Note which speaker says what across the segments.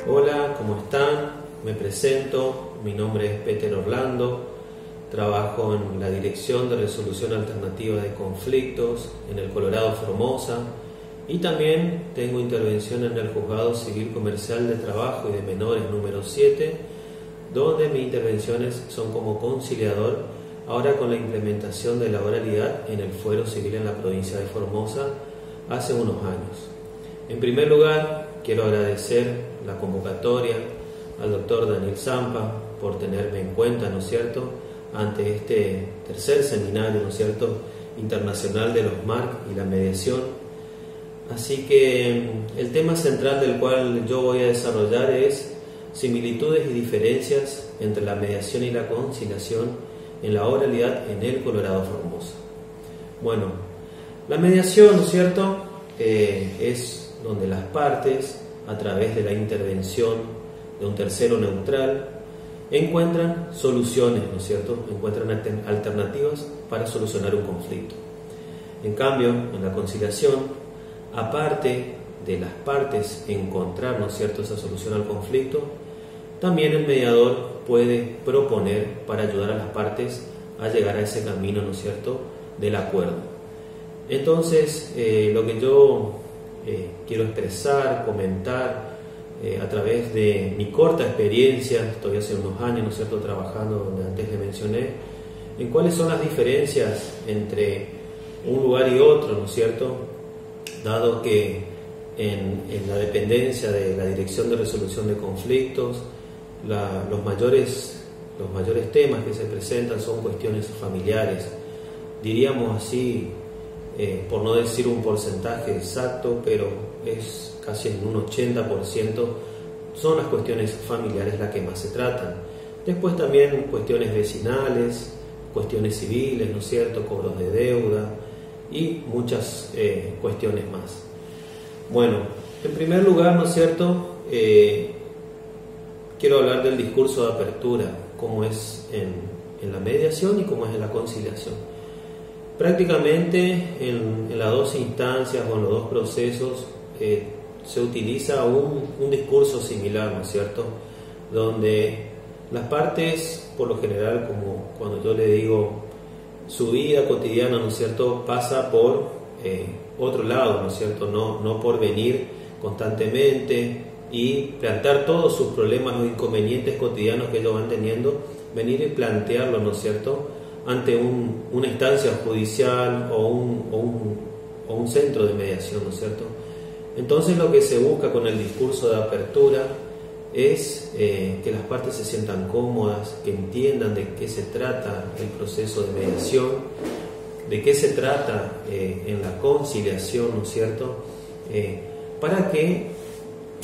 Speaker 1: Hola, ¿cómo están? Me presento, mi nombre es Peter Orlando, trabajo en la Dirección de Resolución Alternativa de Conflictos en el Colorado Formosa y también tengo intervención en el Juzgado Civil Comercial de Trabajo y de Menores número 7, donde mis intervenciones son como conciliador, ahora con la implementación de la oralidad en el Fuero Civil en la provincia de Formosa hace unos años. En primer lugar, quiero agradecer la convocatoria al doctor Daniel Zampa por tenerme en cuenta, ¿no es cierto?, ante este tercer seminario, ¿no es cierto?, internacional de los MARC y la mediación. Así que el tema central del cual yo voy a desarrollar es similitudes y diferencias entre la mediación y la conciliación en la oralidad en el Colorado Formosa. Bueno, la mediación, ¿no es cierto?, es donde las partes, a través de la intervención de un tercero neutral, encuentran soluciones, ¿no es cierto?, encuentran alternativas para solucionar un conflicto. En cambio, en la conciliación, aparte de las partes encontrar, ¿no es cierto?, esa solución al conflicto, también el mediador puede proponer para ayudar a las partes a llegar a ese camino, ¿no es cierto?, del acuerdo. Entonces, lo que yo quiero expresar, comentar a través de mi corta experiencia, estoy hace unos años, ¿no es cierto?, trabajando donde antes le mencioné, en cuáles son las diferencias entre un lugar y otro, ¿no es cierto?, dado que en la dependencia de la Dirección de Resolución de Conflictos, los mayores temas que se presentan son cuestiones familiares, diríamos así, por no decir un porcentaje exacto, pero es casi en un 80%, son las cuestiones familiares las que más se tratan. Después también cuestiones vecinales, cuestiones civiles, ¿no es cierto?, cobros de deuda y muchas cuestiones más. Bueno, en primer lugar, ¿no es cierto?, quiero hablar del discurso de apertura, cómo es en la mediación y cómo es en la conciliación. Prácticamente en las dos instancias o en los dos procesos se utiliza un discurso similar, ¿no es cierto?, donde las partes, por lo general, como cuando yo le digo, su vida cotidiana, ¿no es cierto?, pasa por otro lado, ¿no es cierto?, no por venir constantemente y plantear todos sus problemas o inconvenientes cotidianos que ellos van teniendo, venir y plantearlo, ¿no es cierto?, ante una instancia judicial o un centro de mediación, ¿no es cierto? Entonces lo que se busca con el discurso de apertura es que las partes se sientan cómodas, que entiendan de qué se trata el proceso de mediación, de qué se trata en la conciliación, ¿no es cierto?, para que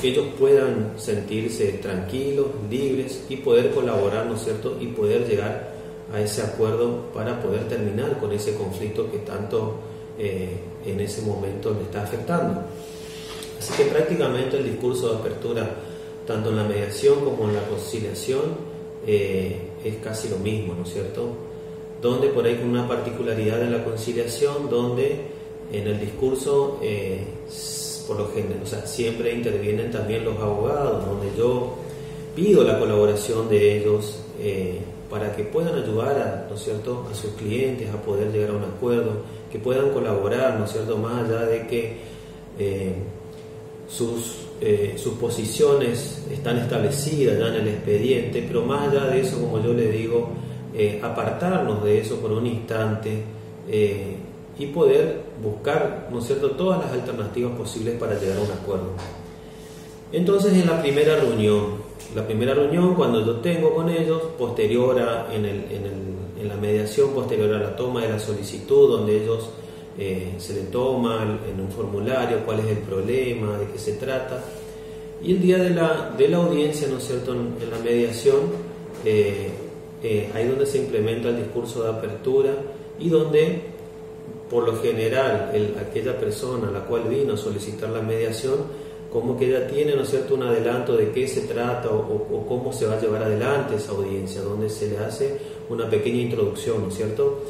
Speaker 1: ellos puedan sentirse tranquilos, libres y poder colaborar, ¿no es cierto?, y poder llegar a ese acuerdo para poder terminar con ese conflicto que tanto en ese momento le está afectando. Así que prácticamente el discurso de apertura, tanto en la mediación como en la conciliación, es casi lo mismo, ¿no es cierto?, donde por ahí con una particularidad de la conciliación, donde en el discurso por lo general, o sea, siempre intervienen también los abogados, donde yo pido la colaboración de ellos para que puedan ayudar ¿no es cierto?, a sus clientes a poder llegar a un acuerdo, que puedan colaborar, ¿no es cierto?, más allá de que sus posiciones están establecidas ya en el expediente, pero más allá de eso, como yo le digo, apartarnos de eso por un instante y poder buscar, ¿no es cierto?, todas las alternativas posibles para llegar a un acuerdo. Entonces, en la primera reunión, cuando yo tengo con ellos, posterior en la mediación, posterior a la toma de la solicitud, donde ellos se le toma en un formulario cuál es el problema, de qué se trata, y el día de la audiencia, ¿no es cierto?, en la mediación, ahí donde se implementa el discurso de apertura y donde por lo general aquella persona a la cual vino a solicitar la mediación, como que ella tiene, ¿no es cierto?, un adelanto de qué se trata o cómo se va a llevar adelante esa audiencia, donde se le hace una pequeña introducción, ¿no es cierto?,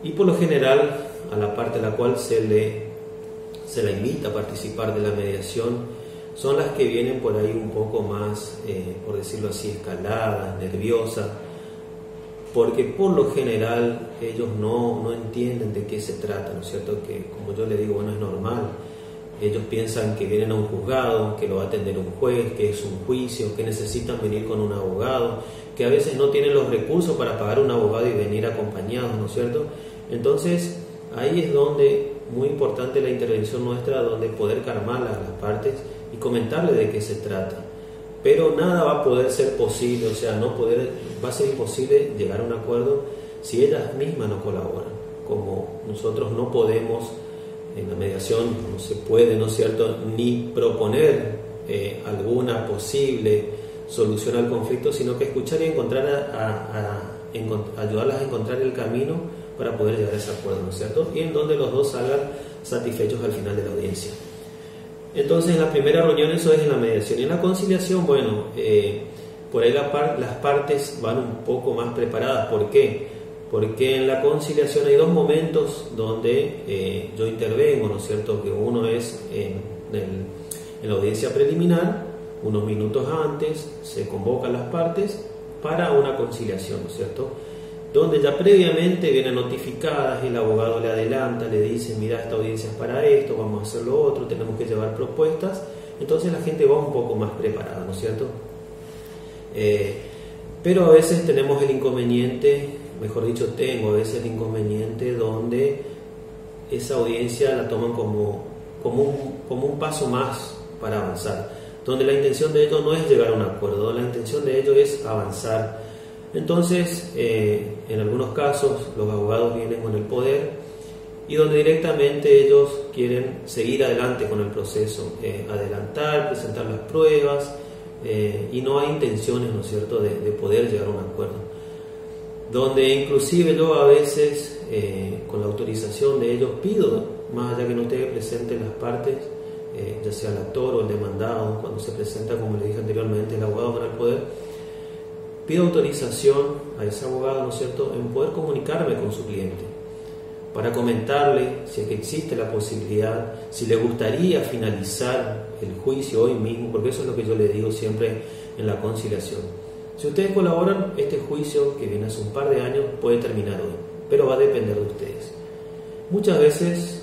Speaker 1: y por lo general a la parte a la cual se la invita a participar de la mediación, son las que vienen por ahí un poco más, por decirlo así, escaladas, nerviosas, porque por lo general ellos no entienden de qué se trata, ¿no es cierto? Que como yo le digo, bueno, es normal. Ellos piensan que vienen a un juzgado, que lo va a atender un juez, que es un juicio, que necesitan venir con un abogado, que a veces no tienen los recursos para pagar un abogado y venir acompañados, ¿no es cierto? Entonces, ahí es donde, muy importante la intervención nuestra, donde poder calmar a las partes y comentarle de qué se trata. Pero nada va a poder ser posible, o sea, va a ser imposible llegar a un acuerdo si ellas mismas no colaboran. Como nosotros no podemos, en la mediación no se puede, ¿no es cierto?, ni proponer alguna posible solución al conflicto, sino que escuchar y ayudarlas a encontrar el camino para poder llegar a ese acuerdo, ¿no es cierto?, y en donde los dos salgan satisfechos al final de la audiencia. Entonces, en la primera reunión eso es en la mediación. Y en la conciliación, bueno, por ahí las partes van un poco más preparadas. ¿Por qué? Porque en la conciliación hay dos momentos donde yo intervengo, ¿no es cierto? Que uno es en la audiencia preliminar, unos minutos antes se convocan las partes para una conciliación, ¿no es cierto?, donde ya previamente vienen notificadas, el abogado le adelanta, le dice, mira, esta audiencia es para esto, vamos a hacer lo otro, tenemos que llevar propuestas. Entonces la gente va un poco más preparada, ¿no es cierto? Pero a veces tenemos el inconveniente, mejor dicho, tengo a veces el inconveniente donde esa audiencia la toman como un paso más para avanzar, donde la intención de ellos no es llegar a un acuerdo, la intención de ellos es avanzar. Entonces, en algunos casos, los abogados vienen con el poder y donde directamente ellos quieren seguir adelante con el proceso, adelantar, presentar las pruebas, y no hay intenciones, ¿no es cierto?, de poder llegar a un acuerdo. Donde inclusive yo a veces, con la autorización de ellos, pido, más allá que no esté presente las partes, ya sea el actor o el demandado, cuando se presenta, como le dije anteriormente, el abogado con el poder, pido autorización a ese abogado, ¿no es cierto?, en poder comunicarme con su cliente, para comentarle si es que existe la posibilidad, si le gustaría finalizar el juicio hoy mismo, porque eso es lo que yo le digo siempre en la conciliación. Si ustedes colaboran, este juicio que viene hace un par de años puede terminar hoy, pero va a depender de ustedes. Muchas veces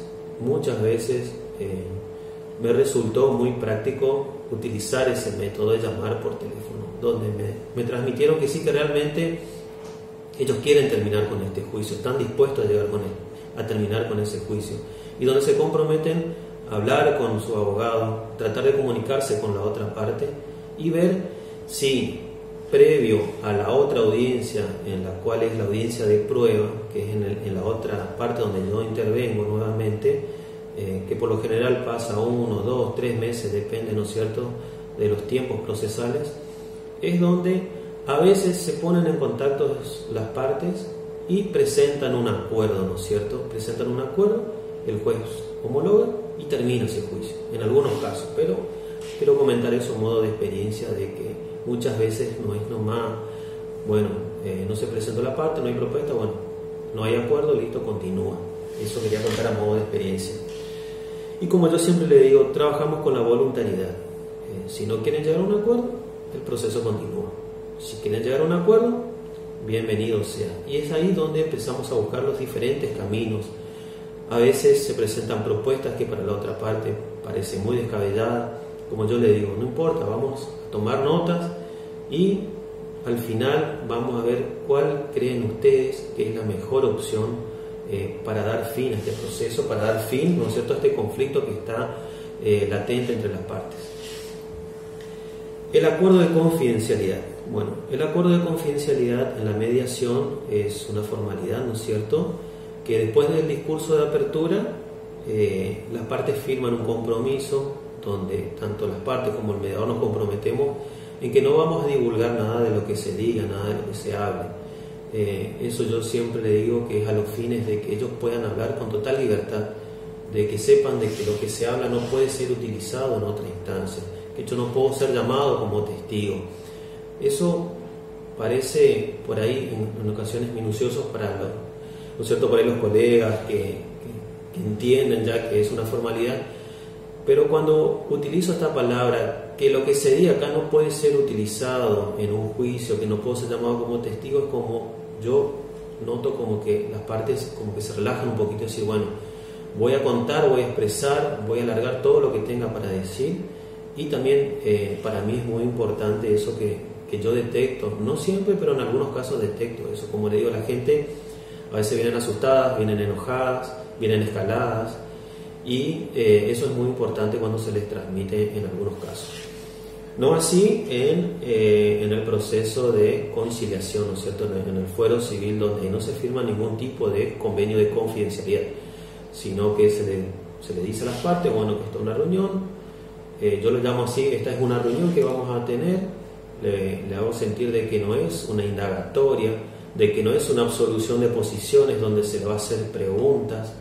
Speaker 1: me resultó muy práctico utilizar ese método de llamar por teléfono, donde me transmitieron que sí, que realmente ellos quieren terminar con este juicio, están dispuestos a llegar a terminar con ese juicio, y donde se comprometen a hablar con su abogado, tratar de comunicarse con la otra parte y ver si previo a la otra audiencia, en la cual es la audiencia de prueba, que es en la otra parte donde yo intervengo nuevamente, que por lo general pasa 1, 2, 3 meses, depende, ¿no es cierto?, de los tiempos procesales, es donde a veces se ponen en contacto las partes y presentan un acuerdo, ¿no es cierto? Presentan un acuerdo, el juez homologa y termina ese juicio, en algunos casos, pero quiero comentar eso a modo de experiencia, de que muchas veces no es nomás, bueno, no se presentó la parte, no hay propuesta, bueno, no hay acuerdo, listo, continúa. Eso quería contar a modo de experiencia. Y como yo siempre le digo, trabajamos con la voluntariedad. Si no quieren llegar a un acuerdo, el proceso continúa. Si quieren llegar a un acuerdo, bienvenido sea. Y es ahí donde empezamos a buscar los diferentes caminos. A veces se presentan propuestas que para la otra parte parecen muy descabelladas. Como yo le digo, no importa, vamos a tomar notas y al final vamos a ver cuál creen ustedes que es la mejor opción para dar fin a este proceso, para dar fin, ¿no es cierto?, a este conflicto que está latente entre las partes. El acuerdo de confidencialidad. Bueno, el acuerdo de confidencialidad en la mediación es una formalidad, ¿no es cierto?, que después del discurso de apertura las partes firman un compromiso donde tanto las partes como el mediador nos comprometemos en que no vamos a divulgar nada de lo que se diga, nada de lo que se hable. Eso yo siempre le digo que es a los fines de que ellos puedan hablar con total libertad, de que sepan de que lo que se habla no puede ser utilizado en otra instancia, que yo no puedo ser llamado como testigo. Eso parece por ahí en ocasiones minuciosos para ¿no es cierto?, para los colegas que entienden ya que es una formalidad, Pero cuando utilizo esta palabra, que lo que se diga acá no puede ser utilizado en un juicio, que no puedo ser llamado como testigo, es como yo noto como que las partes como que se relajan un poquito y decir, bueno, voy a contar, voy a expresar, voy a alargar todo lo que tenga para decir. Y también para mí es muy importante eso que yo detecto, no siempre, pero en algunos casos detecto eso. Como le digo, la gente a veces vienen asustadas, vienen enojadas, vienen escaladas, y eso es muy importante cuando se les transmite en algunos casos. No así en el proceso de conciliación, ¿no es cierto?, en el fuero civil, donde no se firma ningún tipo de convenio de confidencialidad, sino que se le dice a las partes, bueno, que esto es una reunión, yo lo llamo así, esta es una reunión que vamos a tener, le hago sentir de que no es una indagatoria, de que no es una absolución de posiciones donde se le va a hacer preguntas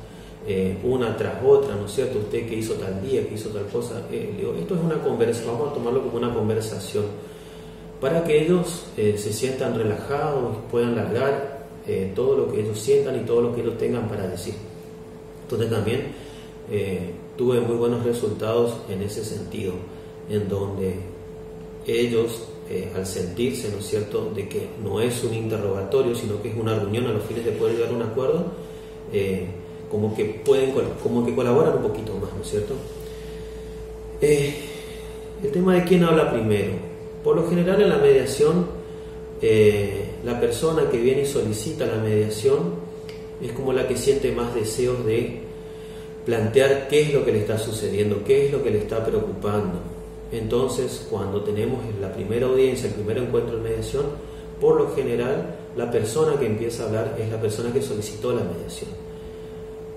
Speaker 1: una tras otra, ¿no es cierto? Usted que hizo tal día, que hizo tal cosa, digo, esto es una conversación, vamos a tomarlo como una conversación para que ellos se sientan relajados y puedan largar todo lo que ellos sientan y todo lo que ellos tengan para decir. Entonces también tuve muy buenos resultados en ese sentido, en donde ellos al sentirse, ¿no es cierto?, de que no es un interrogatorio, sino que es una reunión a los fines de poder llegar a un acuerdo, como que colaboran un poquito más, ¿no es cierto? El tema de quién habla primero. Por lo general en la mediación, la persona que viene y solicita la mediación es como la que siente más deseos de plantear qué es lo que le está sucediendo, qué es lo que le está preocupando. Entonces, cuando tenemos la primera audiencia, el primer encuentro de mediación, por lo general la persona que empieza a hablar es la persona que solicitó la mediación.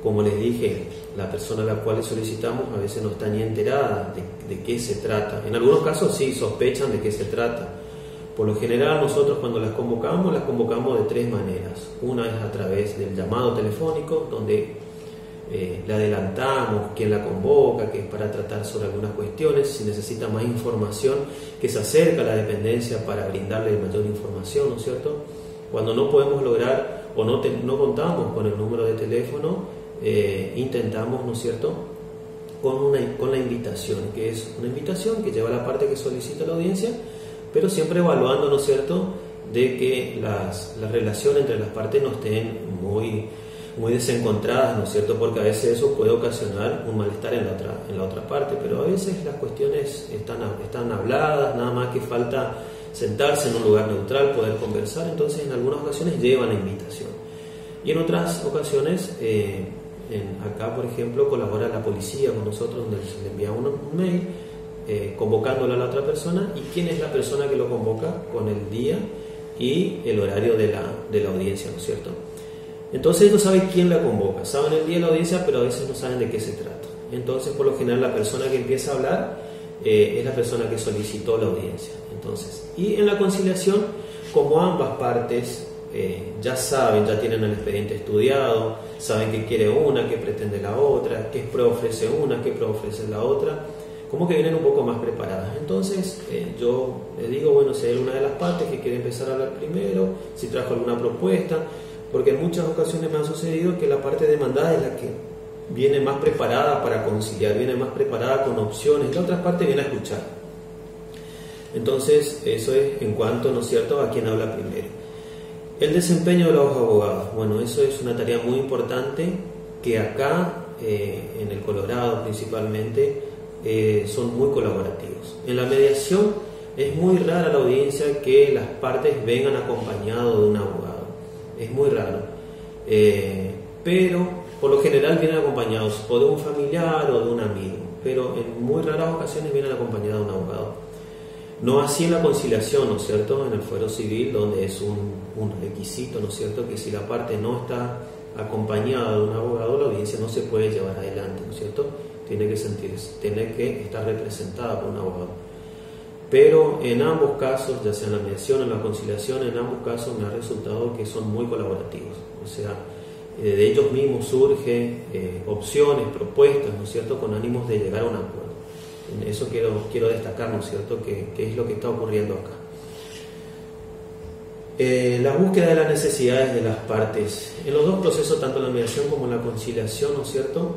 Speaker 1: Como les dije, la persona a la cual solicitamos a veces no está ni enterada de qué se trata. En algunos casos sí sospechan de qué se trata. Por lo general nosotros cuando las convocamos de tres maneras. Una es a través del llamado telefónico, donde le adelantamos quién la convoca, que es para tratar sobre algunas cuestiones. Si necesita más información, que se acerca a la dependencia para brindarle mayor información, ¿no es cierto? Cuando no podemos lograr o no contamos con el número de teléfono, intentamos, ¿no es cierto?, con la invitación, que es una invitación que lleva a la parte que solicita la audiencia, pero siempre evaluando, ¿no es cierto?, de que las relaciones entre las partes no estén muy desencontradas, ¿no es cierto?, porque a veces eso puede ocasionar un malestar en la otra parte, pero a veces las cuestiones están habladas, nada más que falta sentarse en un lugar neutral, poder conversar. Entonces en algunas ocasiones llevan la invitación, y en otras ocasiones acá, por ejemplo, colabora la policía con nosotros, donde se le envía un mail convocándolo a la otra persona, y quién es la persona que lo convoca con el día y el horario de la audiencia, ¿no es cierto? Entonces ellos saben quién la convoca, saben el día de la audiencia, pero a veces no saben de qué se trata. Entonces, por lo general, la persona que empieza a hablar es la persona que solicitó la audiencia. Entonces, y en la conciliación, como ambas partes ya saben, ya tienen el expediente estudiado, saben qué quiere una, qué pretende la otra, qué ofrece una, qué ofrece la otra, como que vienen un poco más preparadas. Entonces yo les digo, bueno, si hay una de las partes que quiere empezar a hablar primero, si trajo alguna propuesta, porque en muchas ocasiones me ha sucedido que la parte demandada es la que viene más preparada para conciliar, viene más preparada con opciones, y la otra parte viene a escuchar. Entonces eso es en cuanto, ¿no es cierto?, a quien habla primero. El desempeño de los abogados, bueno, eso es una tarea muy importante que acá en el Colorado principalmente son muy colaborativos. En la mediación es muy rara la audiencia que las partes vengan acompañados de un abogado, es muy raro, pero por lo general vienen acompañados o de un familiar o de un amigo, pero en muy raras ocasiones vienen acompañados de un abogado. No así en la conciliación, ¿no es cierto?, en el fuero civil, donde es un requisito, ¿no es cierto?, que si la parte no está acompañada de un abogado, la audiencia no se puede llevar adelante, ¿no es cierto?, tiene que estar representada por un abogado. Pero en ambos casos, ya sea en la mediación o en la conciliación, en ambos casos me ha resultado que son muy colaborativos, o sea, de ellos mismos surgen opciones, propuestas, ¿no es cierto?, con ánimos de llegar a un acuerdo. Eso quiero destacar, ¿no es cierto?, que es lo que está ocurriendo acá. La búsqueda de las necesidades de las partes. En los dos procesos, tanto en la mediación como en la conciliación, ¿no es cierto?,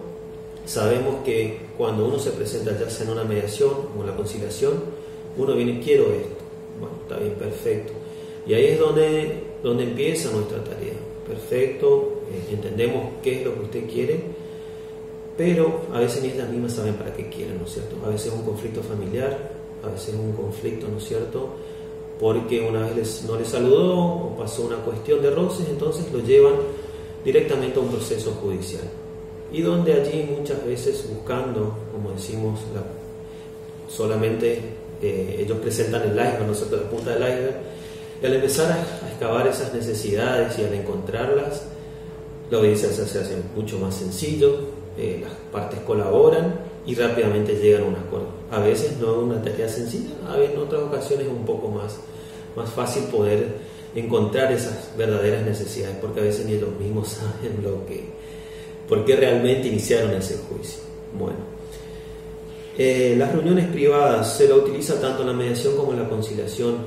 Speaker 1: sabemos que cuando uno se presenta ya sea en una mediación o en la conciliación, uno viene, quiero esto, bueno, está bien, perfecto, y ahí es donde empieza nuestra tarea. Perfecto, entendemos qué es lo que usted quiere, pero a veces ni ellas mismas saben para qué quieren, ¿no es cierto? A veces es un conflicto familiar, a veces es un conflicto, ¿no es cierto?, porque una vez no les saludó o pasó una cuestión de roces, entonces lo llevan directamente a un proceso judicial. Y donde allí muchas veces buscando, como decimos, solamente ellos presentan el iceberg, nosotros la punta del iceberg, y al empezar a excavar esas necesidades y al encontrarlas, la audiencia se hace mucho más sencillo, las partes colaboran y rápidamente llegan a un acuerdo. A veces no es una tarea sencilla, en otras ocasiones es un poco más fácil poder encontrar esas verdaderas necesidades, porque a veces ni ellos mismos saben por qué realmente iniciaron ese juicio. Bueno, las reuniones privadas se la utiliza tanto en la mediación como en la conciliación.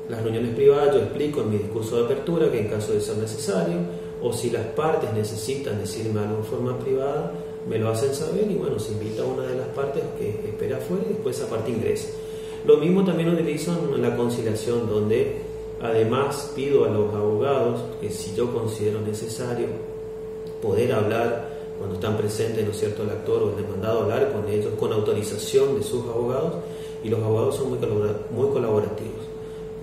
Speaker 1: Las reuniones privadas, yo explico en mi discurso de apertura que en caso de ser necesario, o si las partes necesitan decirme algo en forma privada, me lo hacen saber y bueno, se invita a una de las partes que espera afuera y después esa parte ingresa. Lo mismo también utilizo en la conciliación, donde además pido a los abogados que si yo considero necesario poder hablar cuando están presentes, ¿no es cierto?, el actor o el demandado, hablar con ellos con autorización de sus abogados, y los abogados son muy colaborativos.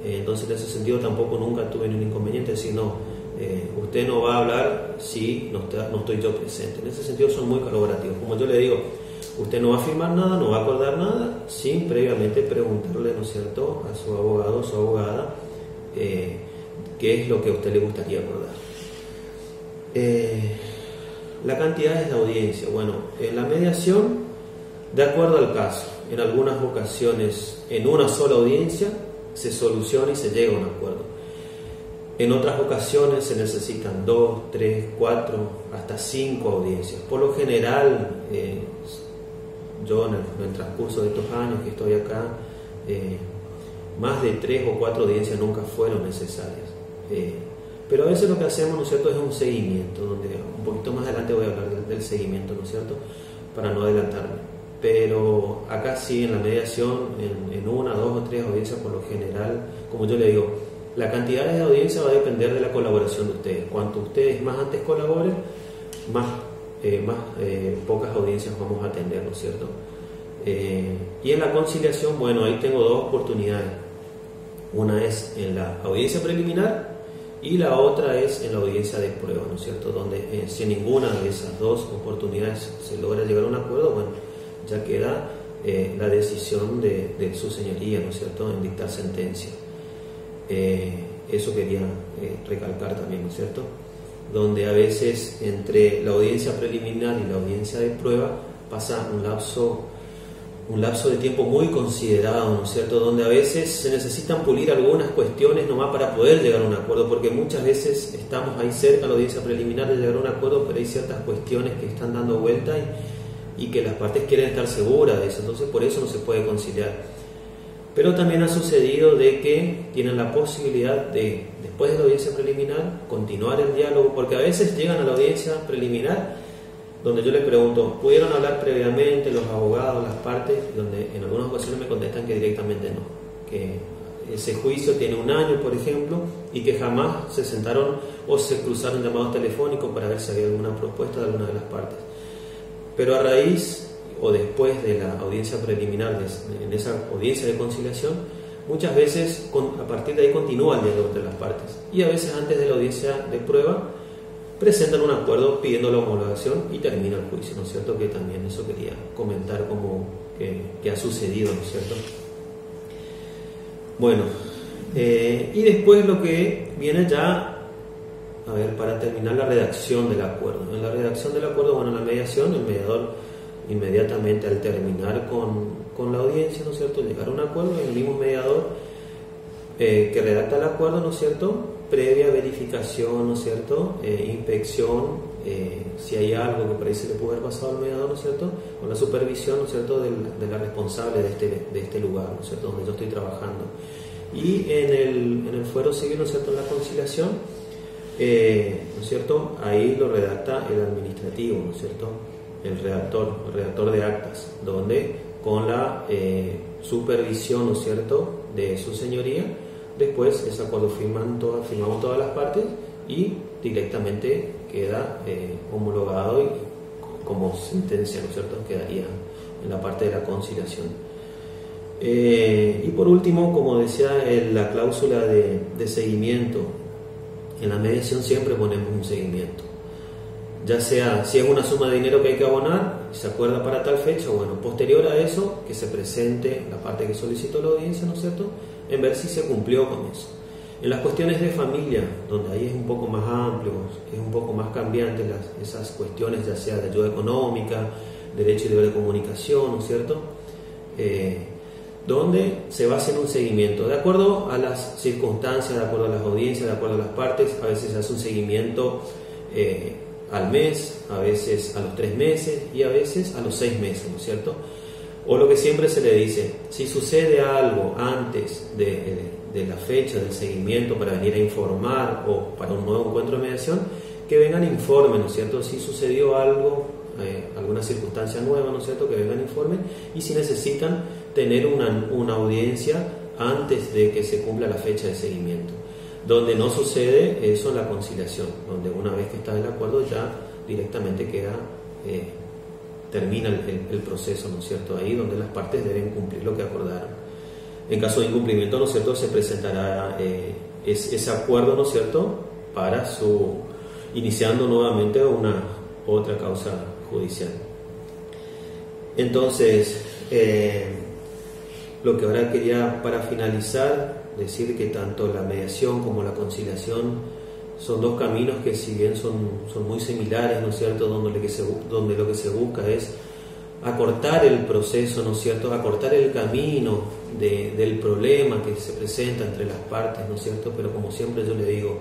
Speaker 1: Entonces en ese sentido tampoco nunca tuve ningún inconveniente, decir no, usted no va a hablar si no estoy yo presente. En ese sentido son muy colaborativos. Como yo le digo, usted no va a firmar nada, no va a acordar nada sin previamente preguntarle, ¿no es cierto?, a su abogado o su abogada qué es lo que a usted le gustaría acordar. La cantidad de audiencia. Bueno, en la mediación, de acuerdo al caso, en algunas ocasiones en una sola audiencia se soluciona y se llega a un acuerdo. En otras ocasiones se necesitan 2, 3, 4, hasta 5 audiencias. Por lo general, yo en el transcurso de estos años que estoy acá, más de 3 o 4 audiencias nunca fueron necesarias. Pero a veces lo que hacemos, ¿no es cierto?, es un seguimiento, donde un poquito más adelante voy a hablar del seguimiento, ¿no es cierto?, para no adelantarme. Pero acá sí, en la mediación, en 1, 2 o 3 audiencias por lo general, como yo le digo, la cantidad de audiencias va a depender de la colaboración de ustedes. Cuanto ustedes más antes colaboren, más pocas audiencias vamos a atender, ¿no es cierto? Y en la conciliación, bueno, ahí tengo 2 oportunidades. Una es en la audiencia preliminar y la otra es en la audiencia de prueba, ¿no es cierto? Donde si en ninguna de esas 2 oportunidades se logra llegar a un acuerdo, bueno, ya queda la decisión de su señoría, ¿no es cierto?, en dictar sentencia. Eso quería recalcar también, ¿no es cierto?, donde a veces entre la audiencia preliminar y la audiencia de prueba pasa un lapso de tiempo muy considerado, ¿no es cierto?, donde a veces se necesitan pulir algunas cuestiones nomás para poder llegar a un acuerdo, porque muchas veces estamos ahí cerca de la audiencia preliminar de llegar a un acuerdo, pero hay ciertas cuestiones que están dando vuelta y que las partes quieren estar seguras de eso, entonces por eso no se puede conciliar. Pero también ha sucedido de que tienen la posibilidad de, después de la audiencia preliminar, continuar el diálogo, porque a veces llegan a la audiencia preliminar donde yo les pregunto, ¿pudieron hablar previamente los abogados, las partes? Donde en algunas ocasiones me contestan que directamente no, que ese juicio tiene 1 año, por ejemplo, y que jamás se sentaron o se cruzaron llamados telefónicos para ver si había alguna propuesta de alguna de las partes. Pero a raíz o después de la audiencia preliminar, en esa audiencia de conciliación, muchas veces a partir de ahí continúa el diálogo entre las partes, y a veces antes de la audiencia de prueba presentan un acuerdo pidiendo la homologación y termina el juicio, ¿no es cierto?, que también eso quería comentar como que ha sucedido, ¿no es cierto? Bueno, y después lo que viene ya, para terminar, la redacción del acuerdo. En la redacción del acuerdo, bueno, en la mediación, el mediador inmediatamente al terminar con la audiencia, ¿no es cierto?, llegar a un acuerdo, el mismo mediador que redacta el acuerdo, ¿no es cierto?, previa verificación, ¿no es cierto?, inspección, si hay algo que por ahí se le pudo haber pasado al mediador, ¿no es cierto?, con la supervisión, ¿no es cierto?, de la responsable de este lugar, ¿no es cierto?, donde yo estoy trabajando. Y en el fuero civil, ¿no es cierto?, en la conciliación, ¿no es cierto? Ahí lo redacta el administrativo, ¿no es cierto? El redactor de actas, donde con la supervisión, ¿no es cierto?, de su señoría, después ese acuerdo firmamos todas las partes y directamente queda homologado y como sentencia, ¿no es cierto?, quedaría en la parte de la conciliación. Y por último, como decía, la cláusula de seguimiento. En la mediación siempre ponemos un seguimiento, ya sea si es una suma de dinero que hay que abonar, se acuerda para tal fecha, bueno, posterior a eso, que se presente la parte que solicitó la audiencia, ¿no es cierto?, en ver si se cumplió con eso. En las cuestiones de familia, donde ahí es un poco más amplio, es un poco más cambiante esas cuestiones, ya sea de ayuda económica, derecho y deber de comunicación, ¿no es cierto?, donde se va a hacer un seguimiento de acuerdo a las circunstancias, de acuerdo a las audiencias, de acuerdo a las partes. A veces se hace un seguimiento al mes, a veces a los 3 meses y a veces a los 6 meses, ¿no es cierto? O lo que siempre se le dice, si sucede algo antes de la fecha del seguimiento para venir a informar o para un nuevo encuentro de mediación, que vengan e informen, ¿no es cierto? Si sucedió algo, alguna circunstancia nueva, ¿no es cierto?, que vengan e informen, y si necesitan tener una audiencia antes de que se cumpla la fecha de seguimiento. Donde no sucede eso en la conciliación, donde una vez que está el acuerdo ya directamente termina el proceso, ¿no es cierto?, ahí donde las partes deben cumplir lo que acordaron. En caso de incumplimiento, ¿no es cierto?, se presentará ese acuerdo, ¿no es cierto?, para iniciando nuevamente otra causa judicial. Entonces, lo que ahora quería para finalizar, decir que tanto la mediación como la conciliación son dos caminos que, si bien son muy similares, ¿no es cierto?, donde lo que se busca es acortar el proceso, ¿no es cierto?, acortar el camino del problema que se presenta entre las partes, ¿no es cierto?, pero como siempre yo le digo,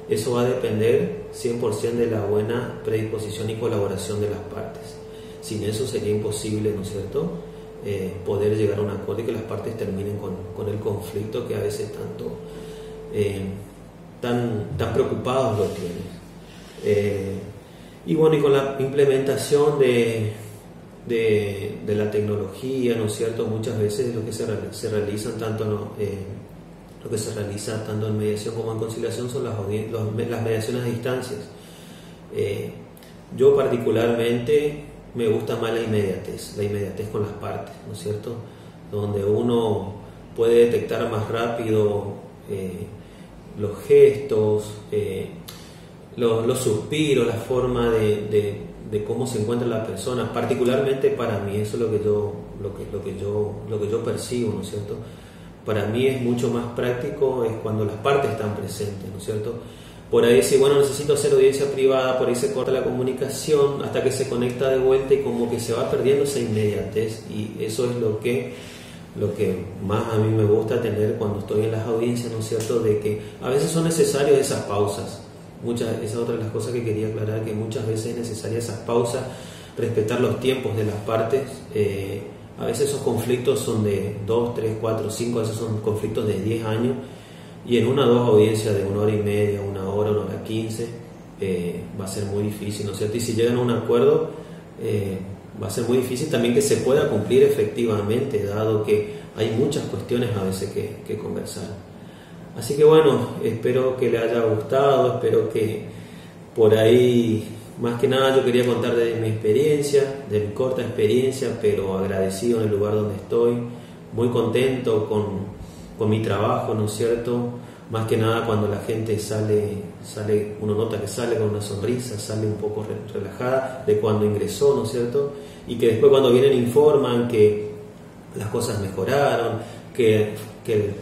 Speaker 1: eso va a depender 100% de la buena predisposición y colaboración de las partes. Sin eso sería imposible, ¿no es cierto?, poder llegar a un acuerdo y que las partes terminen con el conflicto que a veces tan preocupados lo tienen. Y bueno, y con la implementación de la tecnología, ¿no es cierto?, muchas veces lo que se realiza tanto en mediación como en conciliación son las mediaciones a distancias. Yo particularmente me gusta más la inmediatez con las partes, ¿no es cierto?, donde uno puede detectar más rápido los gestos, los suspiros, la forma de cómo se encuentra la persona. Particularmente para mí, eso es lo que yo percibo, ¿no es cierto? Para mí es mucho más práctico es cuando las partes están presentes, ¿no es cierto? Por ahí si bueno, necesito hacer audiencia privada, por ahí se corta la comunicación hasta que se conecta de vuelta y como que se va perdiendo esa inmediatez, y eso es lo que más a mí me gusta tener cuando estoy en las audiencias, ¿no es cierto?, de que a veces son necesarias esas pausas. Esa es otra de las cosas que quería aclarar, que muchas veces es necesaria esas pausas, respetar los tiempos de las partes. A veces esos conflictos son de 2, 3, 4, 5, a veces son conflictos de 10 años, y en 1 o 2 audiencias de 1 hora y media, 1 hora, 1 hora 15, va a ser muy difícil, ¿no es cierto? Y si llegan a un acuerdo, va a ser muy difícil también que se pueda cumplir efectivamente, dado que hay muchas cuestiones a veces que conversar. Así que bueno, espero que le haya gustado, espero que por ahí, más que nada yo quería contar de mi experiencia, de mi corta experiencia, pero agradecido en el lugar donde estoy, muy contento con mi trabajo, ¿no es cierto? Más que nada cuando la gente sale, uno nota que sale con una sonrisa, sale un poco relajada de cuando ingresó, ¿no es cierto? Y que después cuando vienen informan que las cosas mejoraron, que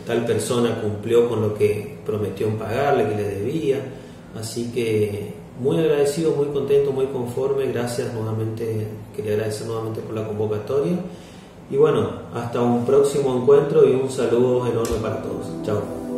Speaker 1: tal persona cumplió con lo que prometió en pagarle, que le debía. Así que muy agradecido, muy contento, muy conforme. Gracias nuevamente, quería agradecer nuevamente por la convocatoria. Y bueno, hasta un próximo encuentro y un saludo enorme para todos. Chao.